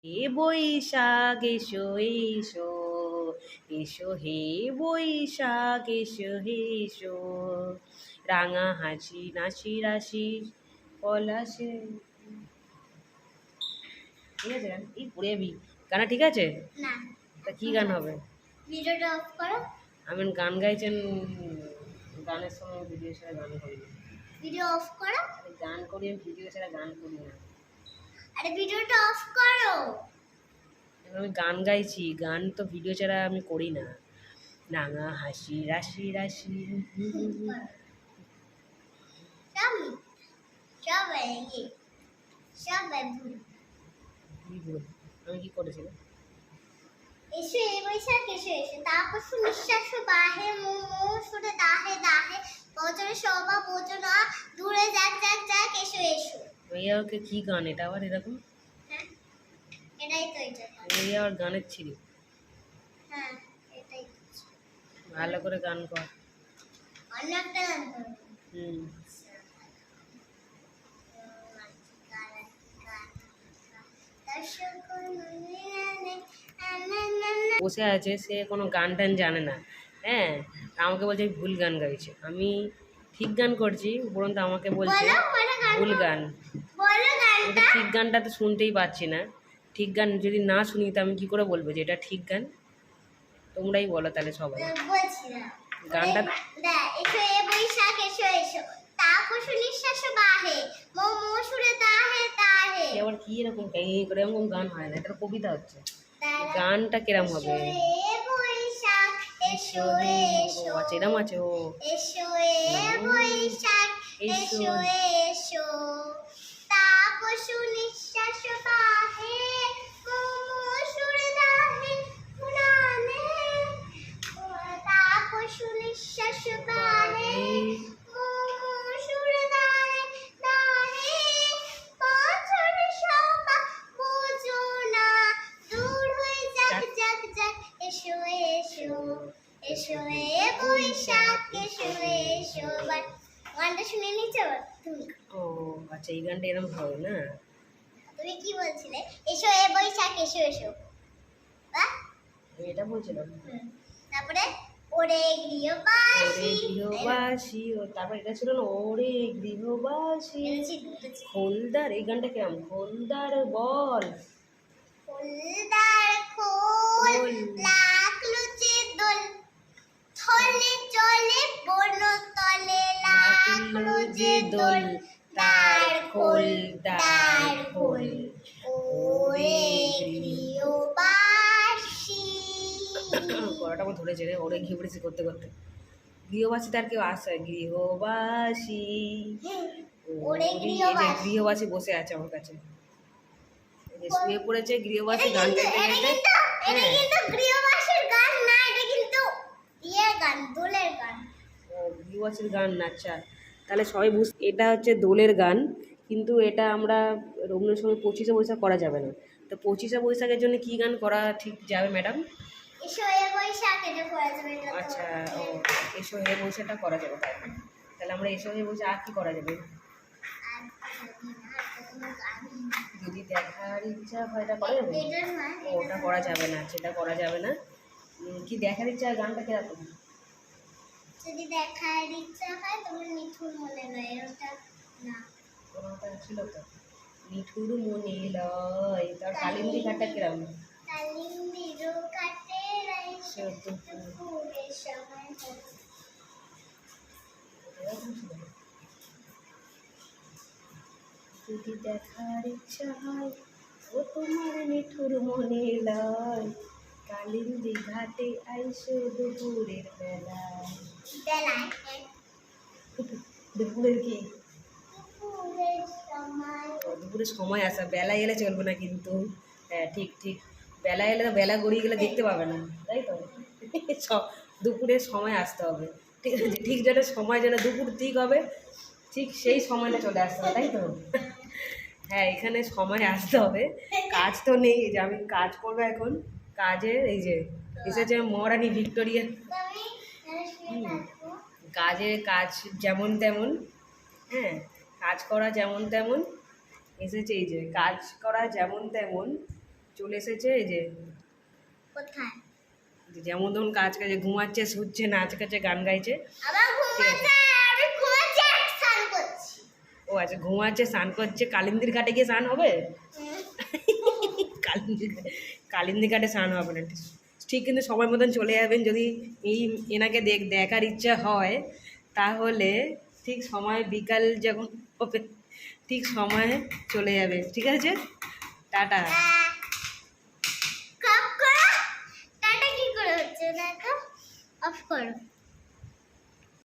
হে বৈশাখ এসো এসো এসো হে বৈশাখ এসো এসো রাঙা হাসি নাসি রাশি পলাশে। ঠিক আছে গান এই পড়ে যাবি গানা ঠিক আছে না তা কি গান হবে? ভিডিওটা অফ করো। আমি গান গাইছেন গানের সময় ভিডিও ছাড়া গান করি না। ভিডিও অফ করো। গান করি আমি ভিডিও ছাড়া গান করি না। আরে ভিডিওটা অফ করো। আমি গান গাইছি গান তো ভিডিও ছাড়া আমি করি না। রাঙা হাসি রাশি রাশি কি বল আমি কি করেছি এসো এই বৈশাখ এসো এসো তাপস নিঃশ্বাস বাহে সুরে দাহে দাহে বজরে শোভা বোঝনা দূরে যাক যাক যাক এসো এসো। ওকে কি গান এটা আবার এরকম? হ্যাঁ এটাই তো এটা এই আবার গানের ছিরি। হ্যাঁ এটাই ভালো করে গান কর। অন্য একটা গান করো। বসে আছে সে কোনো গান টান জানে না। হ্যাঁ আমাকে বলছে আমি ভুল গান গাইছি। আমি ঠিক গান করছি উপরন্তু আমাকে বলছে ভুল গান। আমি তো ঠিক গানটা তো শুনতেই পাচ্ছি না। ঠিক গান যদি না শুনি তো আমি কি করে বলবো যে এটা ঠিক গান? তোমরাই বলো তাহলে সবাই গানটা। এসো এ বৈশাখ এসো এসো তাপস নিঃশ্বাস বাহে সুরে দাহে দাহে। আবার কি এরকম করে এরকম গান হয় না, এটা কবিতা হচ্ছে। গানটা কিরম হবে? এসো এসো আচ্ছা এরম আছে ও। এসো এ বৈশাখ এসো এসো তাপস নিঃশ্বাস বাহে সুরে দাহে পুরানে তাপস নিঃশ্বাস বাহে সুরে দাহে দাহে বছর শোভা বোঝনা দূর হয়ে যাক যাক যাক এসো এসো এসো এ বৈশাখ এসো এসো। গানটা শুনে নিচ্ছ তুমি? ও আচ্ছা এই গানটা এরকম হবে না? তুমি কি বলছিলে? এসো এ বৈশাখ এসো এসো আমি এটা বলছিলাম। তারপরে ওরে গৃহবাসী গৃহবাসী ও তারপর এটা ছিল না ওরে গৃহবাসী খোলদার। এই গানটা কিরম? খোলদার বল খোলদার খোল লাগলো যে দোল থলে চলে বন তলে লাগলো যে দোল তার খোল তার খোল ওরে গৃহবাসী। পড়াটা আমার ধরেছে রে ওরে ঘিবড়েছি করতে করতে। গৃহবাসী তার কেউ আসে গৃহবাসী ওরে গৃহবাসী বসে আছে আমার কাছে শুয়ে পড়েছে গৃহবাসী গান গাইতে গাইতে। এটা কিন্তু গৃহবাসীর গান না, এটা কিন্তু ইয়ের গান দোলের গান। ও গৃহবাসীর গান না। আচ্ছা তাহলে সবাই এটা হচ্ছে দোলের গান কিন্তু এটা আমরা রবীন্দ্র সঙ্গে 25শে বৈশাখ করা যাবে না। তো 25শে বৈশাখের জন্য কি গান করা ঠিক যাবে ম্যাডাম? এসো এ বৈশাখ এটা করা যাবে। আচ্ছা ও এসো হে বৈশাখটা করা যাবে। তাহলে আমরা এসো হে বৈশাখ আর কি করা যাবে? যদি দেখার ইচ্ছা হয় এটা করা যাবে? ওটা করা যাবে না, সেটা করা যাবে না। কি দেখার ইচ্ছা হয় গানটা কিরকম? যদি দেখার ইচ্ছা হয় তোমার মিঠুর মনে লয় ওটা না ওটা ছিল তো মিঠুর মনে লয়। তার কালিন্দী ঘাটটা কিরকম? কালিন্দির কাটে রাইছে দুপুরের সময় যদি দেখার ইচ্ছা হয় ও তোমার মিঠুর মনে লয় কালিন্দী ঘাটে আইসো দুপুরের বেলায়। বেলায় দুপুরের কি? দুপুরের সময়। দুপুরের সময় আসা, বেলায় এলে চলবে না কিন্তু। হ্যাঁ ঠিক ঠিক, বেলায় এলে তো বেলা গড়িয়ে গেলে দেখতে পাবে না, তাই তো। দুপুরের সময় আসতে হবে, ঠিক আছে। ঠিক যেন সময় যেন দুপুর ঠিক হবে ঠিক সেই সময়টা চলে আসতে হবে, তাই তো। হ্যাঁ এখানে সময় আসতে হবে। কাজ তো নেই, যে আমি কাজ করবো এখন। কাজে এই যে এসেছে মহারানী ভিক্টোরিয়া। কাজে কাজ যেমন তেমন, হ্যাঁ কাজ করা যেমন তেমন এসেছে। এই যে কাজ করা যেমন তেমন চলে এসেছে এই যে কোথায়? যেমন ধরুন কাজ কাজে ঘুমাচ্ছে শুচ্ছে নাচ কাছে গান গাইছে। আবার ঘুমাচ্ছে, আমি ঘুমাচ্ছি আর স্নান করছি। ও আচ্ছা ঘুমাচ্ছে স্নান করছে, কালিন্দির ঘাটে গিয়ে স্নান হবে? হুম। কালিন্দি ঘাটে স্নান হবে না ঠিক, কিন্তু সময় মতন চলে যাবেন যদি এই এনাকে দেখার ইচ্ছা হয়, তাহলে ঠিক সময় বিকাল যখন হবে ঠিক সময়ে চলে যাবে, ঠিক আছে? টাটা। কাপ করো, টাটা কি করে হচ্ছে দেখো, অফ করো।